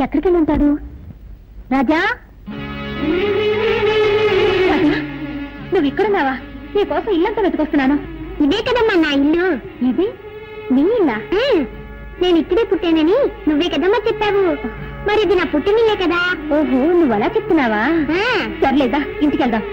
ఎక్కడికి వెళ్ళి ఉంటాడు? రాజా, నువ్వు ఇక్కడున్నావా? నీకోసం ఇల్లంతా వెతుకొస్తున్నాను. ఇదే కదమ్మా నా ఇల్లు. ఇది నీ ఇల్లా? నేను ఇక్కడే పుట్టానని నువ్వే కదమ్మా చెప్పావు. మరి ఇది నా పుట్టినిల్లే కదా. ఓహో, నువ్వు అలా చెప్తున్నావా? సర్లేదా, ఇంటికి వెళ్దాం.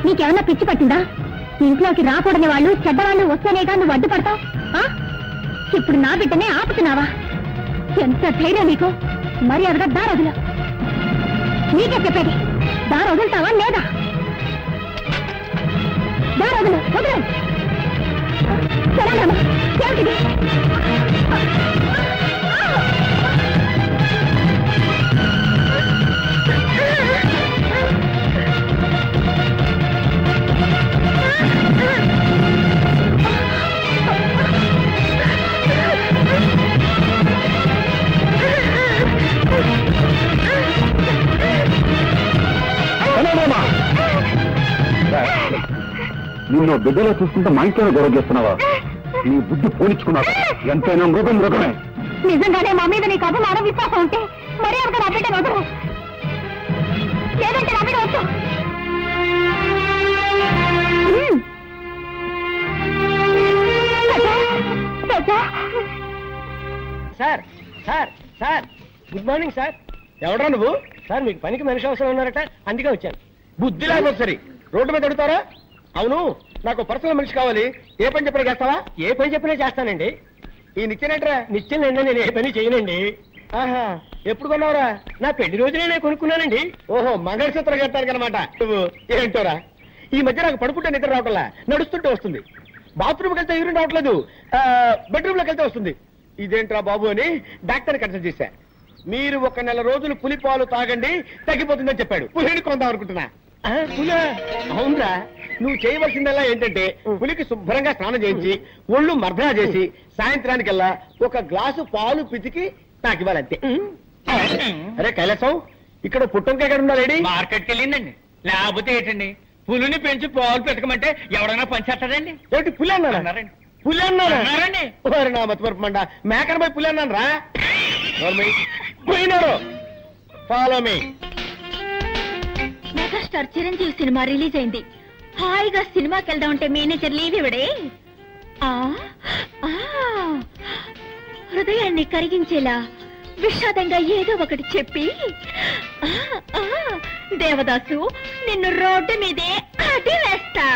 నీకేమన్నా పిచ్చి పట్టిందా? ఇంట్లోకి రాకూడని వాళ్ళు, చెడ్డవాళ్ళు వస్తేనేగా నువ్వు అడ్డుపడతావు. ఇప్పుడు నా బిడ్డనే ఆపుతున్నావా? ఎంత ధైర్యం నీకు? మర్యాదగా దారొదులు. నీకే చెప్పేది, దారొదులుతావా లేదా? దారొదులు, వదిలే. సరేనమ్మా, ఏమిటిది? నిన్ను బిడ్డలో చూస్తుంటే మా ఇంట్లోనే గొడవ చేస్తున్నావా? నీ బుద్ధి పోనిచ్చుకున్నావు. ఎంతైనా మృగం మృగమే. నిజంగానే మా మీద నీకు అభిమానం, విశ్వాసం ఉంటే మర్యాదగా నా బిడ్డను వదలు. లేదంటే నా బిడ్డ వచ్చు. Sir sir sir, good morning sir. ఎవడా నువ్వు? సార్, మీకు పనికి మనిషి అవసరం ఉన్నారట, అందుకే వచ్చాను. బుద్ధి లేకపోతే సరి రోడ్డు మీద అడుగుతారా? అవును, నాకు పర్సనల్ మనిషి కావాలి. ఏ పని చెప్పినా చేస్తావా? ఏ పని చెప్పినా చేస్తానండి. ఈ నిత్యనేట్రా? నిత్యం నేను ఏ పని చేయనండి. ఆహా, ఎప్పుడు కొన్నావురా? నా పెళ్లి రోజునే నేను కొనుక్కున్నానండి. ఓహో, మంగళసూత్రం కట్టానికి అనమాట. నువ్వు ఏంటోరా, ఈ మధ్య నాకు పడుకుంటే నిద్ర రావట్లా, నడుస్తుంటే వస్తుంది. బాత్రూమ్కి వెళ్తే యూరిన్ రావట్లేదు, బెడ్రూమ్ లోకి వెళ్తే వస్తుంది. ఇదేంట్రా బాబు అని డాక్టర్ కన్సల్ట్ చేశా. మీరు 1 నెల రోజులు పులి పాలు తాగండి, తగ్గిపోతుందని చెప్పాడు. పులిని కొందాం అనుకుంటున్నా. పులా? అవునరా, నువ్వు చేయవలసిందల్లా ఏంటంటే పులికి శుభ్రంగా స్నానం చేయించి ఒళ్ళు మర్దనా చేసి సాయంత్రానికల్లా 1 గ్లాసు పాలు పితికి నాకు ఇవ్వాలంతే. అరే కైలాసం, ఇక్కడ పుట్టంకాయ ఎక్కడ ఉండాలి? మార్కెట్కి వెళ్ళిందండి. లేకపోతే ఏంటండి, పులిని పెంచి పాలు పెట్టకమంటే ఎవడైనా పనిచేస్తాడండి? ఏంటి పులి అన్నారా? పులి అన్నారండి. నా మతిమరపమండ, మేకను పోయి పులి అన్నాను రా. పోయినారు. Follow me. Megastar Chiranjeevi cinema release అయింది. హాయిగా సినిమాకి వెళ్దాం అంటే మేనేజర్ లీవ్ ఇవ్వడే. హృదయాన్ని కరిగించేలా విషాదంగా ఏదో ఒకటి చెప్పి, దేవదాసు నిన్ను రోడ్డు మీదే అడి వేస్తా.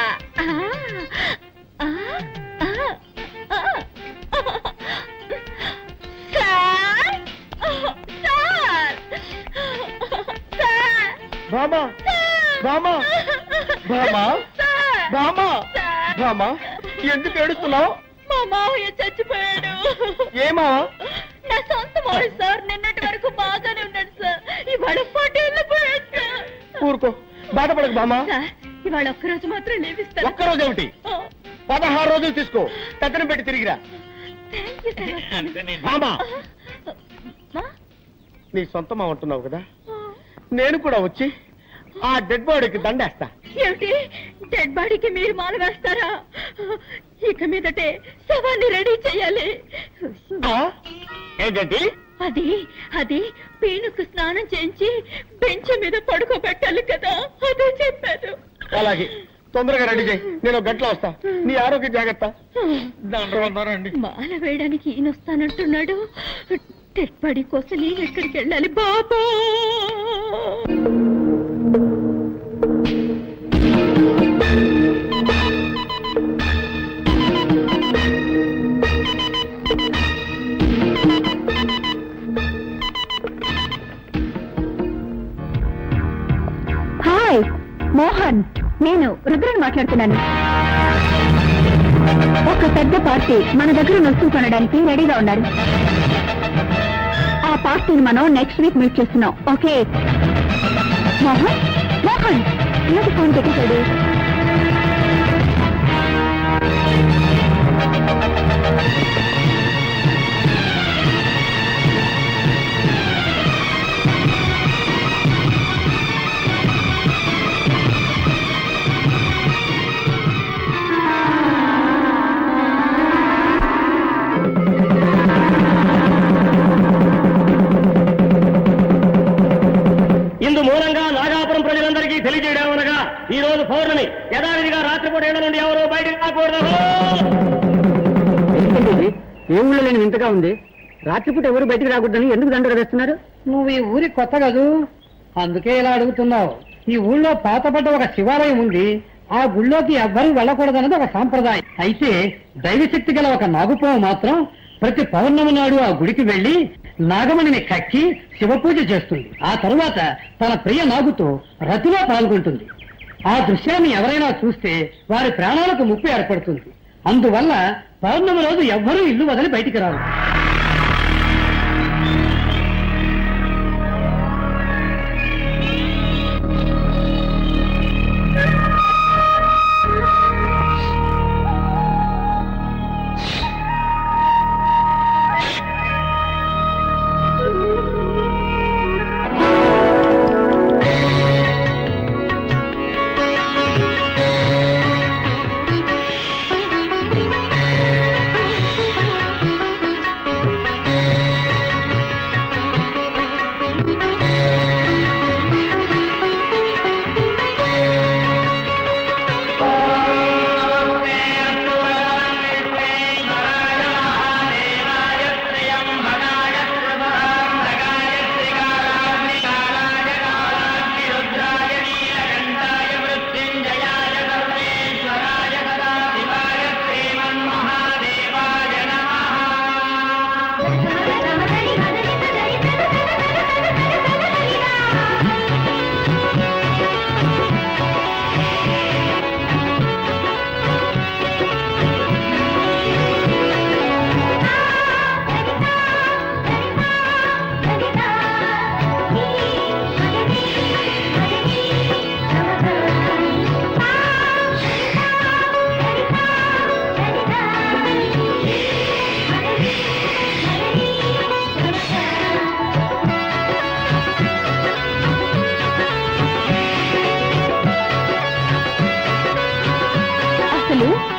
బామా బామా బామా బామా బామా, ఎందుకు ఏడుస్తున్నావు? మా మావయ్య చచ్చిపోయాడు. ఏమా? నా సొంత మావయ్య సార్. నిన్నటి వరకు బాగానే ఉన్నాడు సార్, ఇవాళ పటేళ్ళు పోయాడు సార్. ఊరుకో, బాధపడకు బామా. సార్, ఇవాళ ఒక్కరోజు మాత్రం లేవిస్తాను. ఒక్కరోజు ఏమిటి, 16 రోజులు తీసుకో, తగ్గన పెట్టి తిరిగిరా. బామా, నీ సొంతమా ఉంటున్నావు కదా, నేను కూడా వచ్చి ఆ డెడ్ బాడీకి దండేస్తా. ఏమిటి, డెడ్ బాడీకి మీరు మాల వేస్తారా? ఇక మీదటే శవాన్ని రెడీ చేయాలి. ఏంటండి? అది అది పీనుకు స్నానం చేయించి బెంచ్ మీద పడుకోబెట్టాలి కదా, అదే చెప్పారు. అలాగే, తొందరగా రెడీ చేయి, నేను 1 గంటలో వస్తా. నీ ఆరోగ్య జాగ్రత్త. మాల వేయడానికి ఈయన వస్తానంటున్నాడు. డెడ్ బాడీ కోసం నేను ఎక్కడికి వెళ్ళాలి బాబా? హాయ్ మోహన్, నేను రుద్రని మాట్లాడుతున్నాను. ఒక పెద్ద పార్టీ మన దగ్గర వస్తువు కొనడానికి రెడీగా ఉన్నారు. ఆ ఆ పార్టీని మనం నెక్స్ట్ వీక్ మీట్ చేస్తున్నాం. ఓకే మోహన్, మోహన్ ఏది ఫోన్ పెట్టేశాడు? ఇందు మూలంగా నాగాపురం ప్రజలందరికీ తెలియజేయడమనగా ఈ రోజు పౌర్ణమి యథావిధిగా రాత్రిపూట ఏళ్ల నుండి ఎవరు బయటకు రాకూడదు. ఏ ఊళ్ళో లేని వింతగా ఉంది. రాత్రిపూట ఎవరు బయటికి రాకూడదని ఎందుకు దండగా వేస్తున్నారు? నువ్వు ఈ ఊరి కొత్త కదూ, అందుకే ఇలా అడుగుతున్నావు. ఈ ఊళ్ళో పాతపడ్డ ఒక శివాలయం ఉంది. ఆ గుళ్ళోకి ఎవ్వరూ వెళ్ళకూడదన్నది ఒక సాంప్రదాయం. అయితే దైవశక్తి గల ఒక నాగుపాము మాత్రం ప్రతి పౌర్ణమి నాడు ఆ గుడికి వెళ్లి నాగమణిని కక్కి శివపూజ చేస్తుంది. ఆ తరువాత తన ప్రియ నాగుతో రతిలో పాల్గొంటుంది. ఆ దృశ్యాన్ని ఎవరైనా చూస్తే వారి ప్రాణాలకు ముప్పు ఏర్పడుతుంది. అందువల్ల పౌర్ణమి రోజు ఎవ్వరూ ఇల్లు వదిలి బయటికి రారు.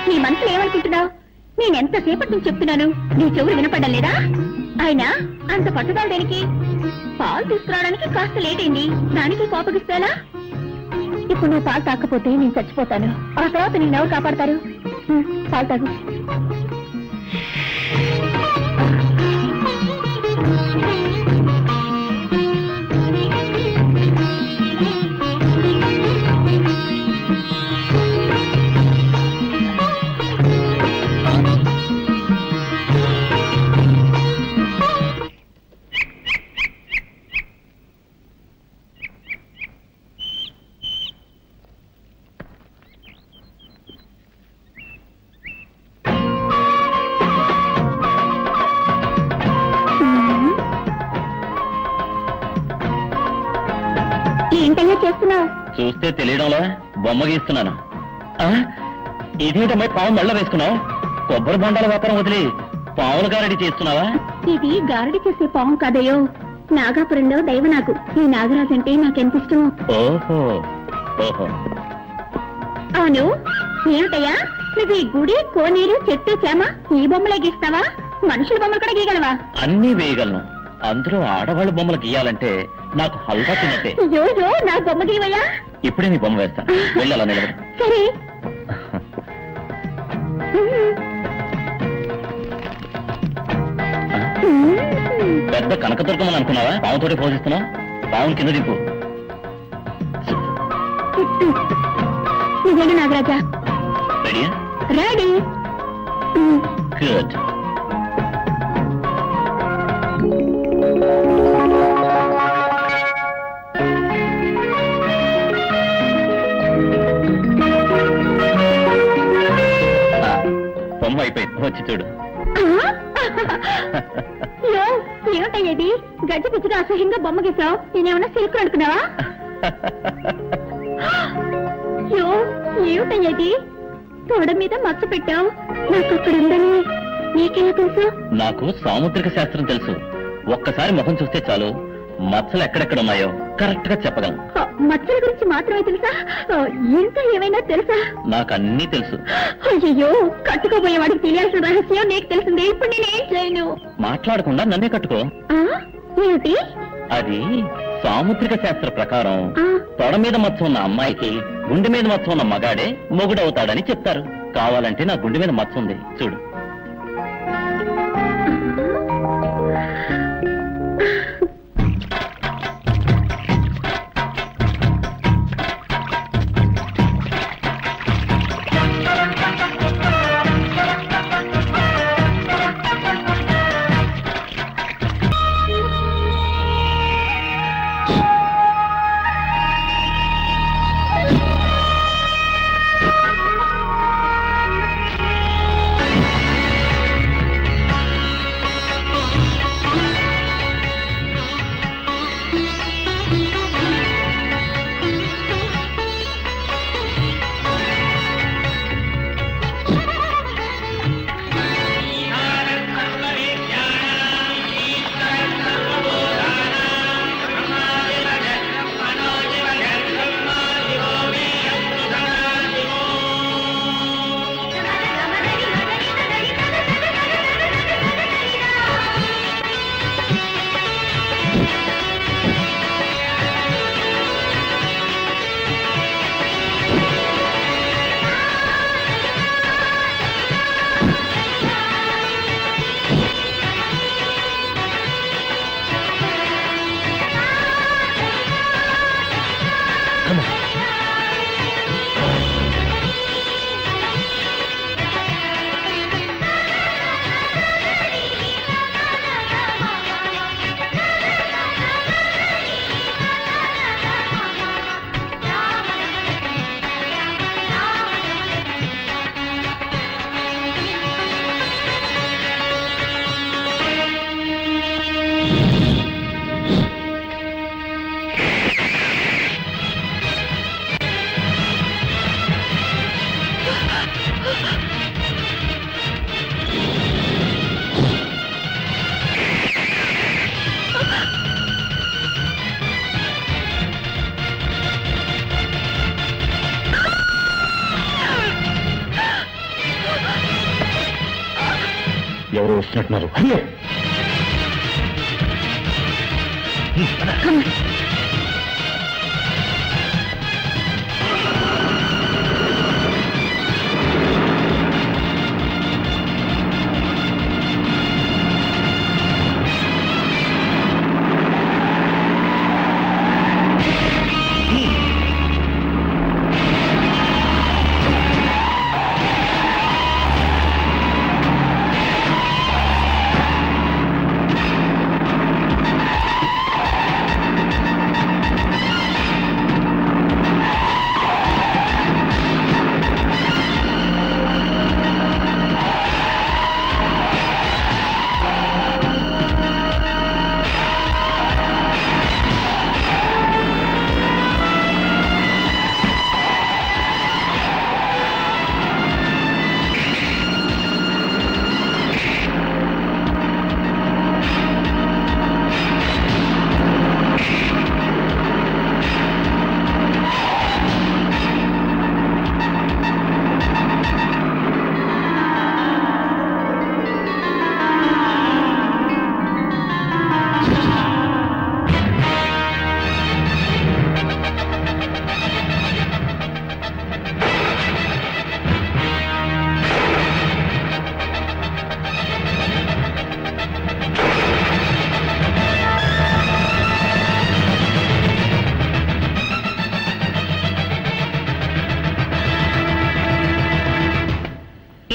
నీ మనసులో ఏమనుకుంటున్నావు? నేనెంతసేపటి నుంచి చెప్తున్నాను, నీ చెవులు వినపడడం లేదా? అయినా అంత పట్టుదల దేనికి? పాలు తీసుకురావడానికి కాస్త లేట్ అయింది, దానికి కోపగిస్తాలా? ఇప్పుడు నువ్వు పాలు తాకపోతే నేను చచ్చిపోతాను. ఆ తర్వాత నేను ఎవరు కాపాడతారు? పాలు తాగు. ఏంటయ్యా చేస్తున్నావు? చూస్తే తెలియడంలో బొమ్మ గీస్తున్నాను. ఇదేంటమ్మాయి పాము మెళ్ళ వేసుకున్నావు? కొబ్బరి బొండాల వ్యాపారం వదిలి పావుల గారడి చేస్తున్నావా? ఇది గారడి చేసే పాము కాదయ్యో, నాగాపురంలో దైవనాగు. ఈ నాగరాజు అంటే నాకెంత ఇష్టమో. ఓహో ఓహో. అవును, ఏమిటయ్యా నువ్వు ఈ గుడి, కోనేరు, చెట్టు, చేమ ఈ బొమ్మలే గీస్తావా? మనుషుల బొమ్మలు కూడా గీయగలవా? అన్నీ వేయగలను. అందులో ఆడవాళ్ళ బొమ్మలు గీయాలంటే నాకు హల్వా తిన్నట్టే. అయ్యో, నా బొమ్మ గీవయ్యా. ఇప్పుడే నీ బొమ్మ వేస్తా, వెళ్ళి అలా నిలబడి. సరే. పెద్ద కనకదుర్గమని అనుకున్నావా? పావుతోటి పోషిస్తున్నావు. పావుని కింద దింపు. నిజంగా నాగరాజా? రెడీయా? రెడీ. గుడ్. బొమ్మ అయిపోయింది, వచ్చి చూడు. ఏమిటి ఏమిటయ్యేది గజ్జి పిచ్చిగా అసహ్యంగా బొమ్మ గీసావు నేనేమన్నా సిల్క్ అనుకున్నావా అయ్యో ఏమిటయ్యేది తోడ మీద మచ్చ పెట్టావు నాకు అక్కడ ఉందని నీకెలా తెలుసు నాకు సాముద్రిక శాస్త్రం తెలుసు. ఒక్కసారి ముఖం చూస్తే చాలు మచ్చలు ఎక్కడెక్కడ ఉన్నాయో కరెక్ట్ గా చెప్పగలను. మచ్చల గురించి మాత్రమే తెలుసా ఇంకా ఏమైనా తెలుసా? నాకు అన్నీ తెలుసు. అయ్యో కట్టుకోబోయే వాడికి తెలియాల్సిన రహస్యం నీకు తెలిసిందే. ఇప్పుడు నేనేం చేయను? మాట్లాడకుండా నన్నే కట్టుకో. ఏమిటి అది సాముద్రిక శాస్త్ర ప్రకారం తొడ మీద మచ్చ ఉన్న అమ్మాయికి గుండె మీద మచ్చ ఉన్న మగాడే మొగుడవుతాడని చెప్తారు. కావాలంటే నా గుండె మీద మచ్చ ఉంది చూడు. ఎవరు వస్తున్నట్టున్నారు? అయ్యో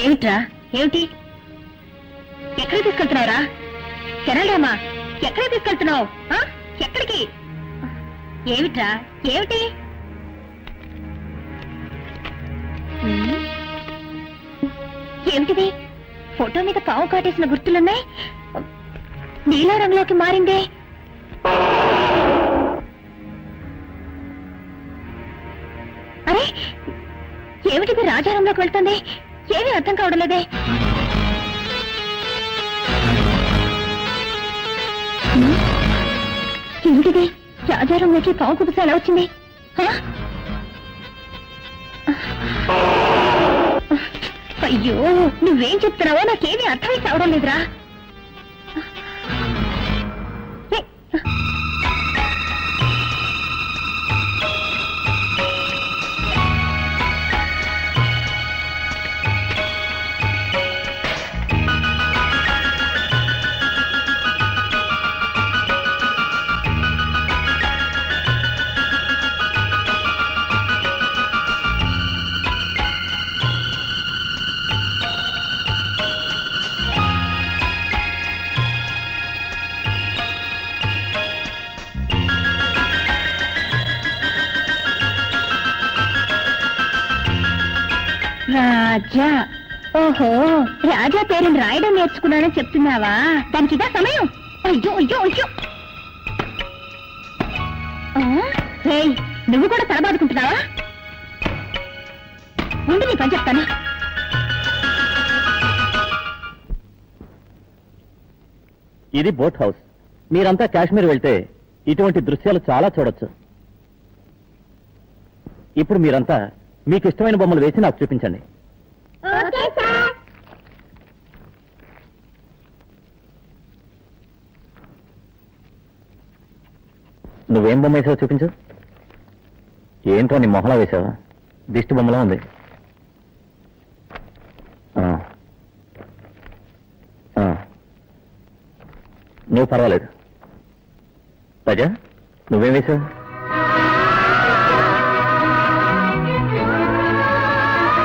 ఏమిట్రా ఏమిటి ఎక్కడికి తీసుకెళ్తున్నావురా చెరలేమా ఎక్కడికి తీసుకెళ్తున్నావు ఎక్కడికి ఏమిట్రా ఏమిటి ఏమిటిది ఫోటో మీద పావు కాటేసిన గుర్తులున్నాయి నీలా రంగులోకి మారిందే. అరే ఏమిటిది రాజారంలోకి వెళ్తుంది? ఏమీ అర్థం కావడం లేదే. ఏమిటిది రాజారంలోకి పావు కుదుస ఎలా వచ్చింది? అయ్యో నువ్వేం చెప్తున్నావో నాకేమీ అర్థమై కావడం లేదురా. రాజా, ఓహో రాజా పేరుని రాయడం నేర్చుకున్నానని చెప్తున్నావా? దానికి ఇదా సమయం? అయ్యో అయ్యో అయ్యో. రేయ్ నువ్వు కూడా తలబాదుకుంటున్నావా? ముందు నీ పని చెప్తాను. ఇది బోట్ హౌస్. మీరంతా కాశ్మీర్ వెళ్తే ఇటువంటి దృశ్యాలు చాలా చూడొచ్చు. ఇప్పుడు మీరంతా మీకు ఇష్టమైన బొమ్మలు వేసి నాకు చూపించండి. నువ్వేం బొమ్మ వేసావో చూపించు. ఏంటో నీ మొహలా వేసావా? దిష్టి బొమ్మలా ఉంది. నువ్వు పర్వాలేదు. రాజా నువ్వేం వేసావు?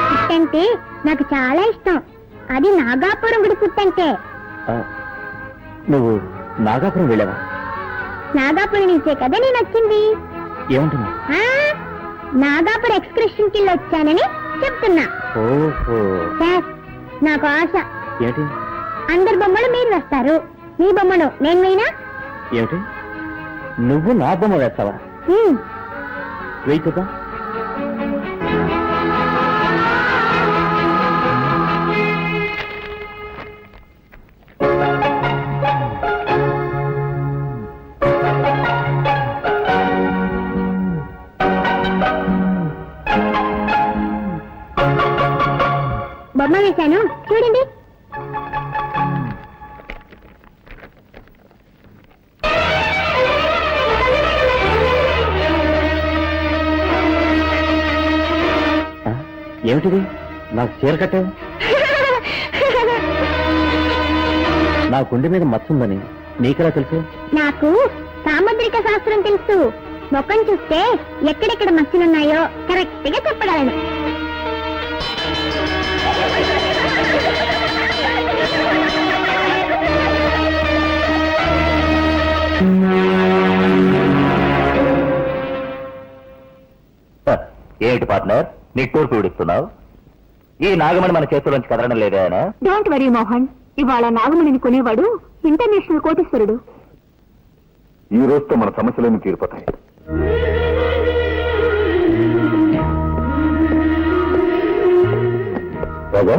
పుట్టంటే నాకు చాలా ఇష్టం. అది నాగాపురం గుడి పుట్టంటే. నువ్వు నాగాపురం వెళ్ళావా? నాగాపురం నుంచే కదా నేను వచ్చింది. ఏముంటుంది? నాగాపురం ఎక్స్కర్షన్ కి వచ్చానని చెప్తున్నా. ఓహో సార్ నాకు ఆశ. ఏంటి? అందరి బొమ్మలు మీరు వేస్తారు, మీ బొమ్మను నేను వేయనా? ఏమిటి నువ్వు నా బొమ్మ వేస్తావా? వెయ్యి చూద్దాం. బొమ్మ వేశాను చూడండి. ఏమిటిది? నాకు చీర కట్టావు. నా గుండె మీద మచ్చ ఉందని నీకెలా తెలుసు? నాకు సాముద్రిక శాస్త్రం తెలుసు. మొక్కను చూస్తే ఎక్కడెక్కడ మచ్చలున్నాయో కరెక్ట్ గా చెప్పగలను. ఏమిటి పార్ట్నర్ నిట్టూరు పీడిస్తున్నావు? ఈ నాగమణి మన చేతుల్లోంచి కదలడం లేదా? డోంట్ వరీ మోహన్, ఇవాళ నాగమణిని కొనేవాడు ఇంటర్నేషనల్ కోటీశ్వరుడు. ఈ రోజుతో మన సమస్యలన్నీ తీరిపోతాయి. రాజా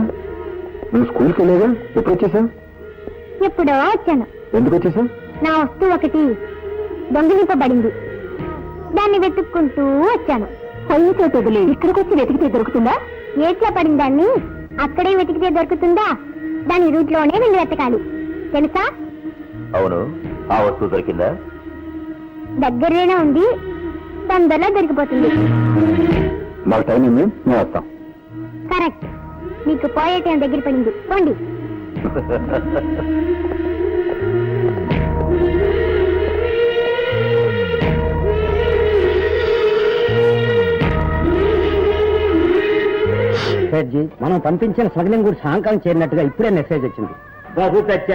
నువ్వు స్కూల్కి వెళ్ళేగా? ఎప్పుడు వచ్చేసావు? ఎప్పుడో వచ్చాను. ఎందుకు వచ్చేసావు? నా వస్తువు ఒకటి దొంగిలింపబడింది. దాన్ని వెతుక్కుంటూ వచ్చాను. పైతో తెగులు ఇక్కడికి వచ్చి వెతికితే దొరుకుతుందా? ఏట్లా పడిన దాన్ని అక్కడే వెతికితే దొరుకుతుందా? దాని రూట్ లోనే వెళ్ళి వెతకాలి, తెలుసా? అవును, ఆ వస్తువు దొరికిందా? దగ్గరనే ఉంది, తొందరలో దొరికిపోతుంది. నాకు టైం ఉంది, నేను వస్తాం. కరెక్ట్, మీకు పోయే టైం దగ్గర పడింది. పోండి. సేట్జీ, మనం పంపించిన స్మగ్లింగ్ గురించి హాంకాంగ్ చేరినట్టుగా ఇప్పుడే మెసేజ్ వచ్చింది. బాబు సత్య,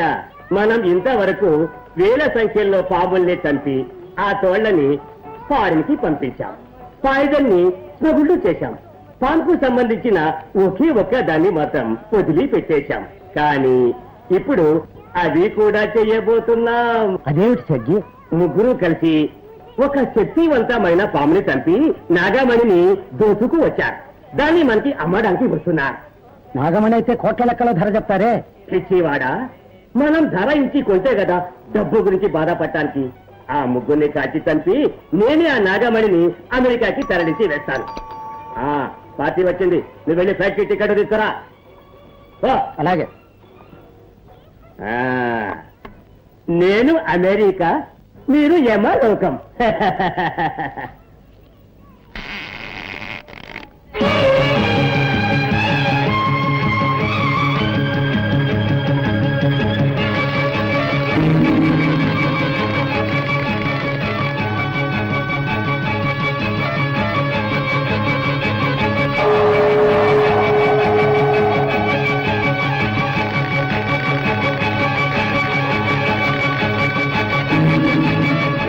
మనం ఇంతవరకు వేల సంఖ్యలో పాముల్ని చంపి ఆ తోళ్లని ఫారిన్ కి పంపించాం. పాయిజన్ ని స్మగుళ్ళు చేశాం. పాన్కు సంబంధించిన ఒకే ఒక్క దాన్ని మాత్రం వదిలి పెట్టేశాం. కానీ ఇప్పుడు అది కూడా చెయ్యబోతున్నాం. అదేమిటి సజ్జి? ముగ్గురు కలిసి ఒక శక్తివంతమైన పాముని చంపి నాగమణిని దోచుకు వచ్చారు. దాన్ని మనకి అమ్మడానికి వస్తున్నారు. నాగమణి అయితే కోట్ల లెక్కలో ధర చెప్తారే. పిచ్చివాడా, మనం ధర ఇచ్చి కొంటే కదా డబ్బు గురించి బాధపడటానికి. ఆ ముగ్గురిని కాచి చంపి నేనే ఆ నాగమణిని అమెరికాకి తరలించి వేస్తాను. పార్టీ వచ్చింది, నువ్వు వెళ్ళి ఫ్లైట్ టికెట్ తీసుకురా. అలాగే. నేను అమెరికా, మీరు యమలోకం.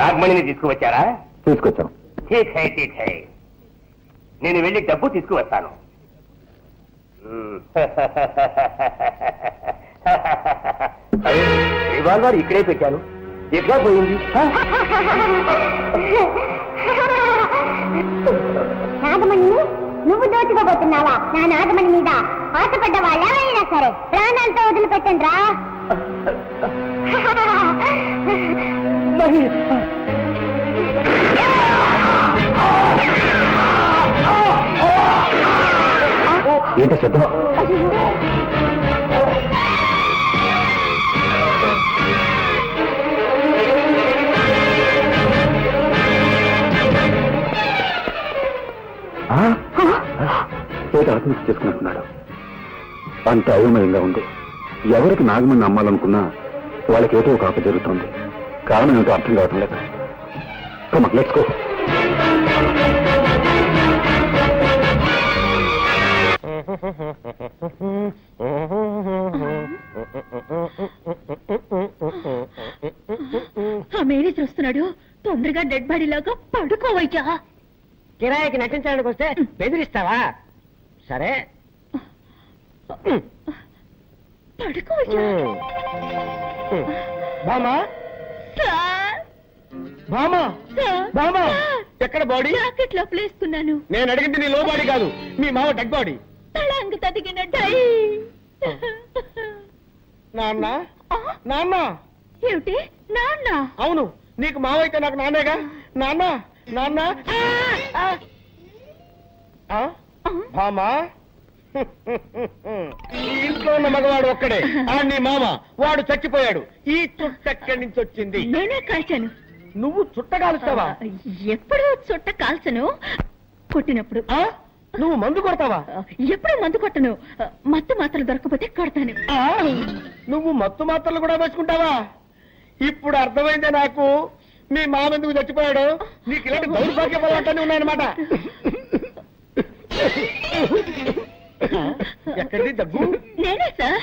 నాగమణిని తీసుకువచ్చారా? తీసుకొచ్చాం. ఠీక్ హై. నేను వెళ్ళి డబ్బు తీసుకువస్తాను. రివాల్వర్ ఇక్కడే పెట్టాను, ఎట్లా పోయింది? నాగమణి, నువ్వు దోచుకోబోతున్నావా? నా నాగమణి మీద ఆశపడ్డ వాళ్ళ వెళ్ళినా సరే ప్రాణాలతో వదిలిపెట్టండి రా. ఏంటి శబ్దం? ఏదో ఆత్మహత్య చేసుకున్నట్టున్నాడు. అంత అయోమయంగా ఉంది. ఎవరికి నాగమణి అమ్మాలనుకున్నా వాళ్ళకి ఏదో ఒక ఆప జరుగుతుంది. కారణం ఏమిటో అర్థం కావటం లేదు. Let's go. ఆ మేనేజర్ వస్తున్నాడు, తొందరగా డెడ్ బాడీ లాగా పడుకోవయ్యా. కిరాయికి నటించడానికి వస్తే బెదిరిస్తావా? సరే పడుకోవయ్యా. బామా, బామా, బామా, ఎక్కడ బాడీ? జాకెట్ లోపల వేసుకున్నాను. నేను అడిగింది నీ లో బాడీ కాదు, మీ మామ డెడ్ బాడీ. తళంగు తదిగిన డై. నాన్న, నాన్న. ఏమిటి నాన్న? అవును, నీకు మావ అయితే నాకు నాన్నేగా. నాన్న, నాన్న. బామా, ఈ ఇంట్లో ఉన్న మగవాడు ఒక్కడే, నీ మామ. వాడు చచ్చిపోయాడు. ఈ చుట్ట ఎక్కడి నుంచి వచ్చింది? నేనే కాల్చాను. నువ్వు చుట్ట కాలుస్తావా? ఎప్పుడు చుట్ట కాల్చను, కొట్టినప్పుడు. నువ్వు మందు కొడతావా? ఎప్పుడు మందు కొట్టను. మత్తు మాత్రలు దొరకపోతే కొడతాను. నువ్వు మత్తు మాత్రలు కూడా వేసుకుంటావా? ఇప్పుడు అర్థమైందే నాకు మీ మామ ఎందుకు చచ్చిపోయాడు. నీకు ఇలాంటి దౌర్భాగ్య పొలాటనే ఉన్నాయన్నమాట. ఎక్కడిది దగ్గు? నేనే సార్.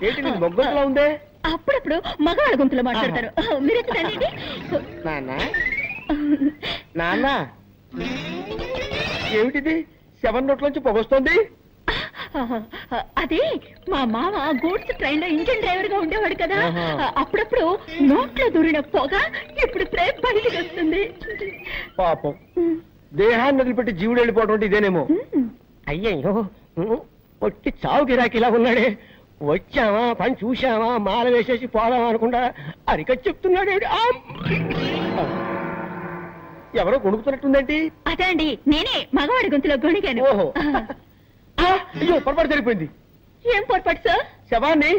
ఏంటి నీ మొగ్గంలో ఉందే? అప్పుడప్పుడు మగవాళ్ళ గొంతులో మాట్లాడతారు. మీరు తండ్రి. నాన్న, నాన్న, ఏమిటిది? 7 నోట్లోంచి పొగొస్తోంది. అది మా మామ గూడ్స్ ట్రైన్ లో ఇంజిన్ డ్రైవర్ గా ఉండేవాడు కదా. అప్పుడప్పుడు నోట్లో దూరిన పొగ ఇప్పుడు ప్రేమ్ బయటికి వస్తుంది. పాపం, దేహాన్ని వదిలిపెట్టి జీవుడు వెళ్ళిపోవడం అంటే ఇదేనేమో. అయ్యయ్యో, ఒట్టి చావు గిరాకిలా ఉన్నాడే. వచ్చావా, పని చూశావా, మాల వేసేసి పోదామా అనుకుంటా అరికట్ చెప్తున్నాడు. ఎవరో గొణుకుతున్నట్టుందేంటి? అదే అండి, నేనే మగవాడి గొంతులో గొణిగాను. ఓహో, అయ్యో పొరపాటు జరిగిపోయింది. ఏం పొరపాటు సార్? శవాన్ని